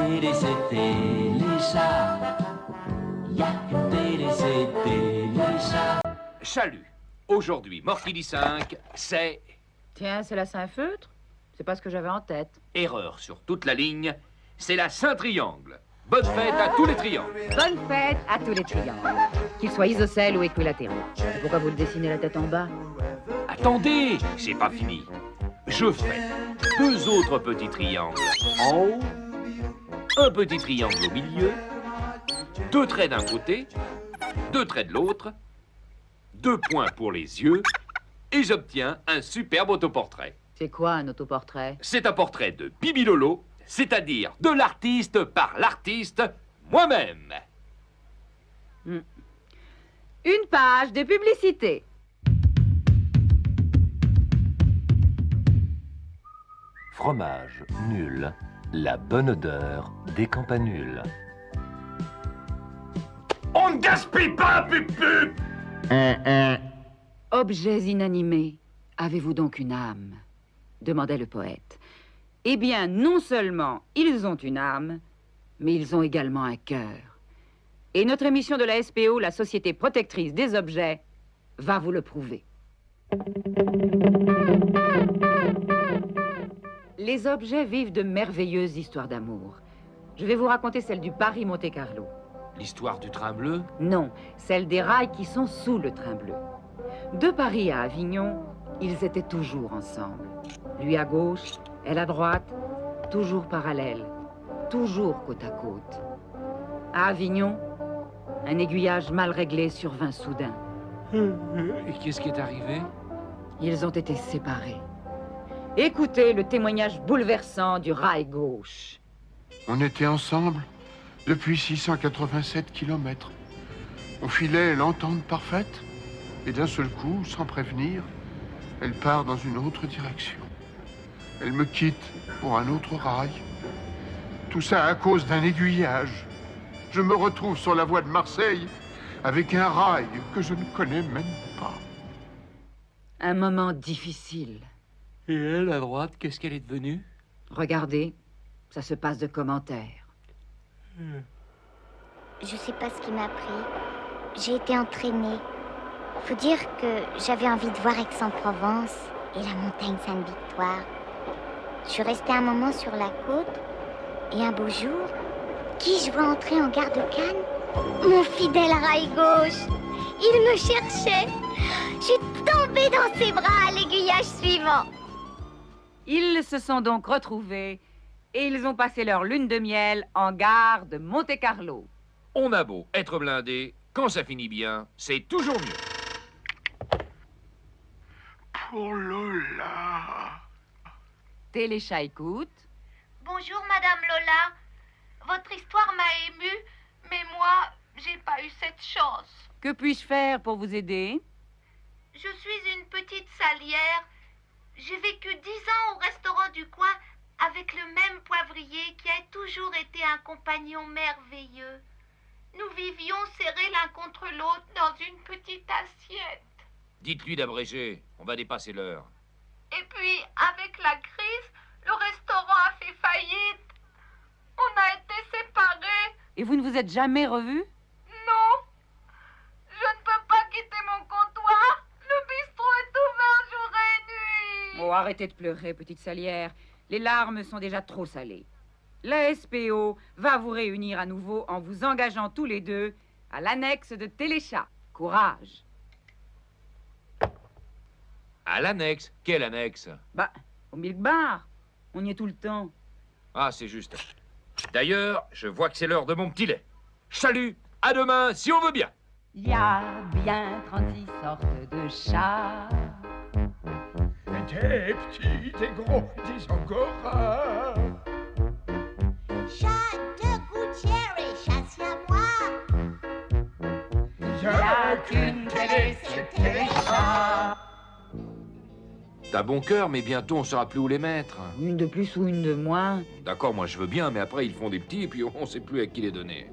télé, c'est Téléchat. Y'a qu'une télé, c'est Téléchat. Chalut. Aujourd'hui, Morphily 5, c'est... Tiens, c'est la Saint-Feutre? C'est pas ce que j'avais en tête. Erreur sur toute la ligne, c'est la Saint-Triangle. Bonne fête à tous les triangles. Bonne fête à tous les triangles, qu'ils soient isocèles ou équilatéraux. Et pourquoi vous le dessinez la tête en bas? Attendez, c'est pas fini. Je fais 2 autres petits triangles en haut, un petit triangle au milieu, 2 traits d'un côté, 2 traits de l'autre, 2 points pour les yeux, et j'obtiens un superbe autoportrait. C'est quoi un autoportrait? C'est un portrait de Bibi Lolo, c'est-à-dire de l'artiste par l'artiste, moi-même. Une page de publicité. Fromage nul, la bonne odeur des campanules. On ne gaspille pas, pup-pup! Objets inanimés, avez-vous donc une âme? Demandait le poète. Eh bien, non seulement ils ont une âme, mais ils ont également un cœur. Et notre émission de la SPO, la Société protectrice des objets, va vous le prouver. Les objets vivent de merveilleuses histoires d'amour. Je vais vous raconter celle du Paris-Monte-Carlo. L'histoire du train bleu? Non, celle des rails qui sont sous le train bleu. De Paris à Avignon, ils étaient toujours ensemble. Lui à gauche, elle à droite, toujours parallèles, toujours côte à côte. À Avignon, un aiguillage mal réglé survint soudain. Et qu'est-ce qui est arrivé? Ils ont été séparés. Écoutez le témoignage bouleversant du rail gauche. On était ensemble depuis 687 kilomètres. On filait l'entente parfaite, et d'un seul coup, sans prévenir, elle part dans une autre direction. Elle me quitte pour un autre rail. Tout ça à cause d'un aiguillage. Je me retrouve sur la voie de Marseille avec un rail que je ne connais même pas. Un moment difficile. Et elle, à droite, qu'est-ce qu'elle est devenue? Regardez, ça se passe de commentaires. Je sais pas ce qui m'a pris. J'ai été entraînée. Faut dire que j'avais envie de voir Aix-en-Provence et la montagne Sainte-Victoire. Je suis restée un moment sur la côte et un beau jour, qui je vois entrer en gare de Cannes? Mon fidèle rail gauche. Il me cherchait. Je suis tombée dans ses bras à l'aiguillage suivant. Ils se sont donc retrouvés et ils ont passé leur lune de miel en gare de Monte-Carlo. On a beau être blindé, quand ça finit bien, c'est toujours mieux. Pour Lola. Téléchat écoute. Bonjour, Madame Lola. Votre histoire m'a émue, mais moi, j'ai pas eu cette chance. Que puis-je faire pour vous aider? Je suis une petite salière. J'ai vécu 10 ans au restaurant du coin avec le même poivrier qui a toujours été un compagnon merveilleux. Nous vivions serrés l'un contre l'autre dans une petite assiette. Dites-lui d'abréger, on va dépasser l'heure. Et puis, avec la crise, le restaurant a fait faillite. On a été séparés. Et vous ne vous êtes jamais revus? Non, je ne peux pas quitter mon comptoir. Le bistrot est ouvert jour et nuit. Oh, arrêtez de pleurer, petite salière. Les larmes sont déjà trop salées. La SPO va vous réunir à nouveau en vous engageant tous les deux à l'annexe de Téléchat. Courage. À l'annexe? Quelle annexe? Bah, au Milk Bar. On y est tout le temps. Ah, c'est juste. D'ailleurs, je vois que c'est l'heure de mon petit lait. Salut, à demain, si on veut bien. Il y a bien 36 sortes de chats. Des petits, des gros, des angoras. Chat de gouttière et chat siamois. Il y a qu'une télé, c'est Téléchat. T'as bon cœur, mais bientôt on saura plus où les mettre. Une de plus ou une de moins. D'accord, moi je veux bien, mais après ils font des petits et puis on sait plus à qui les donner.